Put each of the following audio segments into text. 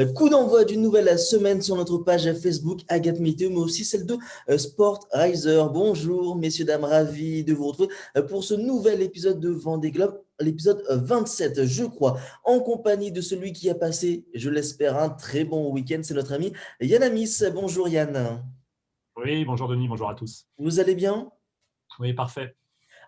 Coup d'envoi d'une nouvelle semaine sur notre page Facebook Agathe Météo, mais aussi celle de Sport Riser. Bonjour messieurs, dames, ravi de vous retrouver pour ce nouvel épisode de Vendée Globe, l'épisode 27, je crois, en compagnie de celui qui a passé, je l'espère, un très bon week-end. C'est notre ami Yann Amis. Bonjour Yann. Oui, bonjour Denis, bonjour à tous. Vous allez bien? Oui, parfait.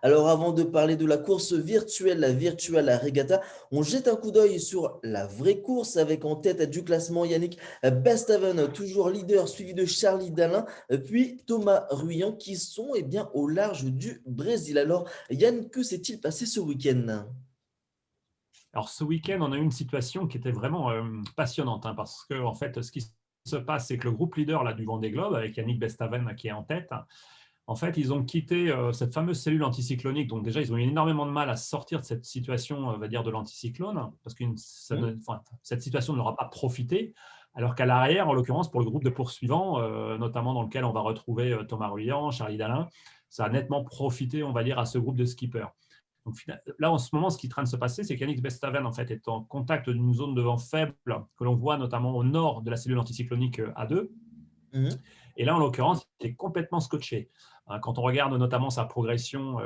Alors avant de parler de la course virtuelle, la Virtual Regatta, on jette un coup d'œil sur la vraie course avec en tête du classement Yannick Bestaven, toujours leader, suivi de Charlie Dalin, puis Thomas Ruyant qui sont bien, au large du Brésil. Alors Yann, que s'est-il passé ce week-end? Alors ce week-end, on a eu une situation qui était vraiment passionnante parce que en fait, ce qui se passe, c'est que le groupe leader là, du Vendée Globe, avec Yannick Bestaven qui est en tête, en fait, ils ont quitté cette fameuse cellule anticyclonique. Donc déjà, ils ont eu énormément de mal à sortir de cette situation, on va dire, de l'anticyclone, parce que cette situation ne leur a pas profité. Alors qu'à l'arrière, en l'occurrence, pour le groupe de poursuivants, notamment dans lequel on va retrouver Thomas Ruyant, Charlie Dalin, ça a nettement profité, on va dire, à ce groupe de skippers. Donc là, en ce moment, ce qui est en train de se passer, c'est qu'Yannick Bestaven en fait, est en contact d'une zone de vent faible que l'on voit notamment au nord de la cellule anticyclonique A2. Et là, en l'occurrence, il est complètement scotché. Quand on regarde notamment sa progression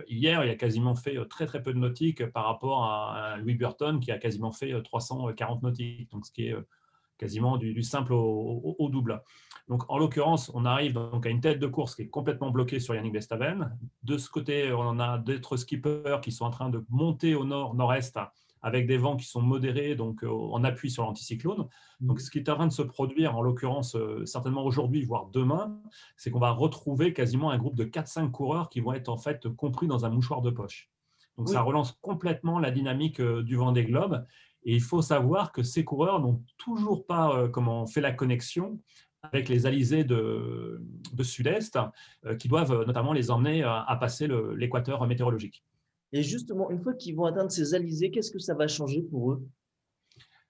hier, il a quasiment fait très très peu de nautiques par rapport à Louis Burton qui a quasiment fait 340 nautiques, donc ce qui est quasiment du simple au double. Donc, en l'occurrence, on arrive donc à une tête de course qui est complètement bloquée sur Yannick Bestaven. De ce côté, on a d'autres skippers qui sont en train de monter au nord-nord-est avec des vents qui sont modérés, donc en appui sur l'anticyclone. Donc, ce qui est en train de se produire, en l'occurrence, certainement aujourd'hui, voire demain, c'est qu'on va retrouver quasiment un groupe de 4-5 coureurs qui vont être en fait compris dans un mouchoir de poche. Donc, Oui. ça relance complètement la dynamique du Vendée Globe. Et il faut savoir que ces coureurs n'ont toujours pas fait la connexion avec les alizés de sud-est qui doivent notamment les emmener à passer l'équateur météorologique. Et justement, une fois qu'ils vont atteindre ces alizés, qu'est-ce que ça va changer pour eux?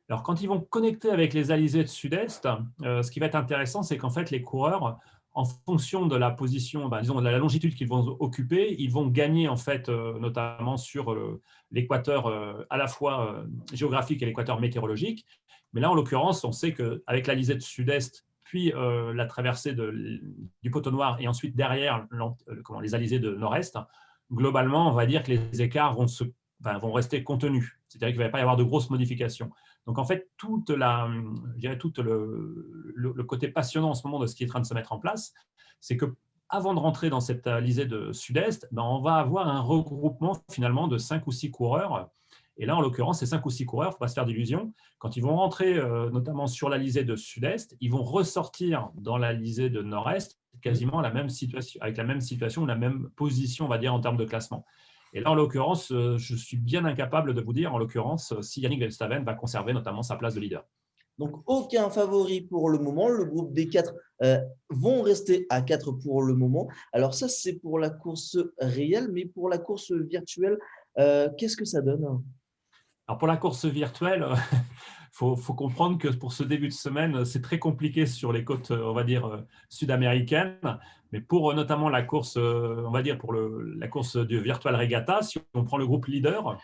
Alors, quand ils vont connecter avec les alizés de sud-est, ce qui va être intéressant, c'est qu'en fait, les coureurs, en fonction de la position, disons, de la longitude qu'ils vont occuper, ils vont gagner, en fait, notamment sur l'équateur à la fois géographique et l'équateur météorologique. Mais là, en l'occurrence, on sait qu'avec l'alizé de sud-est, puis la traversée du poteau noir et ensuite derrière les alizés de nord-est, globalement, on va dire que les écarts vont rester contenus. C'est-à-dire qu'il ne va pas y avoir de grosses modifications. Donc, en fait, tout le côté passionnant en ce moment de ce qui est en train de se mettre en place, c'est que avant de rentrer dans cette alizée de sud-est, on va avoir un regroupement finalement de 5 ou 6 coureurs. Et là, en l'occurrence, ces 5 ou 6 coureurs, il ne faut pas se faire d'illusions, quand ils vont rentrer notamment sur l'alizée de sud-est, ils vont ressortir dans l'alizée de nord-est quasiment la même situation, avec la même situation, la même position, on va dire, en termes de classement. Et là, en l'occurrence, je suis bien incapable de vous dire, en l'occurrence, si Yannick Bestaven va conserver notamment sa place de leader. Donc, aucun favori pour le moment. Le groupe des 4 vont rester à 4 pour le moment. Alors ça, c'est pour la course réelle, mais pour la course virtuelle, qu'est-ce que ça donne? Alors pour la course virtuelle, faut comprendre que pour ce début de semaine, c'est très compliqué sur les côtes, on va dire, sud-américaines. Mais pour notamment la course, on va dire pour la course du Virtual Regatta, si on prend le groupe leader,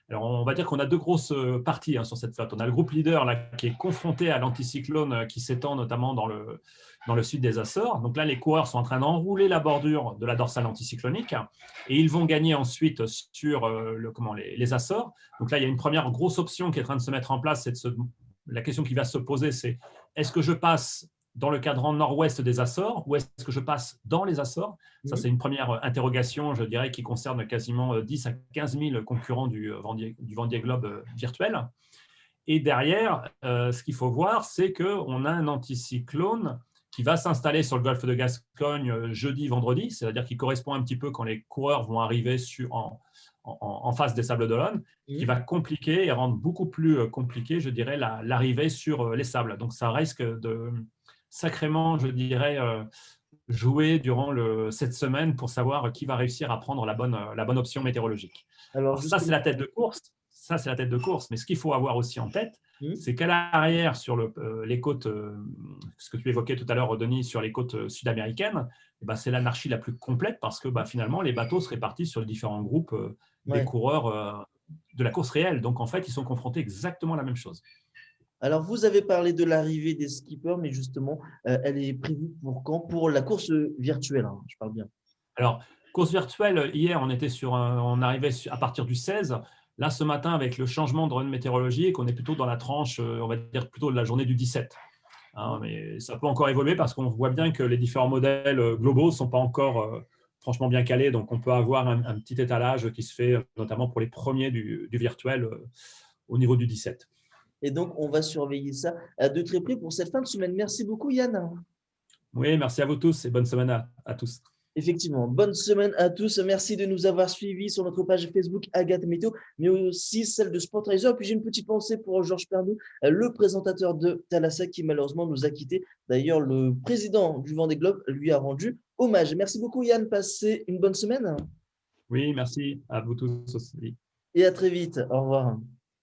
alors, on va dire qu'on a deux grosses parties sur cette flotte. On a le groupe leader là, qui est confronté à l'anticyclone qui s'étend notamment dans le sud des Açores. Donc là, les coureurs sont en train d'enrouler la bordure de la dorsale anticyclonique et ils vont gagner ensuite sur les Açores. Donc là, il y a une première grosse option qui est en train de se mettre en place. La question qui va se poser, c'est est-ce que je passe dans le cadran nord-ouest des Açores ou est-ce que je passe dans les Açores? Ça, c'est une première interrogation, je dirais, qui concerne quasiment 10 à 15 000 concurrents du Vendée Globe virtuel. Et derrière, ce qu'il faut voir, c'est qu'on a un anticyclone qui va s'installer sur le golfe de Gascogne jeudi, vendredi, c'est-à-dire qui correspond un petit peu quand les coureurs vont arriver en face des Sables d'Olonne, qui va compliquer et rendre beaucoup plus compliqué, je dirais, l'arrivée sur les sables. Donc, ça risque de sacrément, je dirais, jouer durant cette semaine pour savoir qui va réussir à prendre la bonne option météorologique. Alors, Alors ça, c'est justement, la tête de course. Ça, c'est la tête de course. Mais ce qu'il faut avoir aussi en tête, c'est qu'à l'arrière, sur les côtes, ce que tu évoquais tout à l'heure, Denis, sur les côtes sud-américaines, c'est l'anarchie la plus complète parce que finalement, les bateaux se répartissent sur les différents groupes des ouais. coureurs de la course réelle. Donc, en fait, ils sont confrontés exactement à la même chose. Alors, vous avez parlé de l'arrivée des skippers, mais justement, elle est prévue pour quand? Pour la course virtuelle, hein, je parle bien. Alors, course virtuelle, hier, on arrivait à partir du 16. Là, ce matin, avec le changement de run météorologique, on est plutôt dans la tranche, on va dire plutôt de la journée du 17. Hein, mais ça peut encore évoluer parce qu'on voit bien que les différents modèles globaux ne sont pas encore franchement bien calés. Donc, on peut avoir un petit étalage qui se fait notamment pour les premiers du virtuel au niveau du 17. Et donc, on va surveiller ça de très près pour cette fin de semaine. Merci beaucoup, Yann. Oui, merci à vous tous et bonne semaine à tous. Effectivement, bonne semaine à tous. Merci de nous avoir suivis sur notre page Facebook Agathe Météo, mais aussi celle de Sportriser. Puis j'ai une petite pensée pour Georges Pernou, le présentateur de Thalassa, qui malheureusement nous a quittés. D'ailleurs, le président du Vendée Globe lui a rendu hommage. Merci beaucoup, Yann. Passez une bonne semaine Oui, merci à vous tous aussi. et à très vite. Au revoir.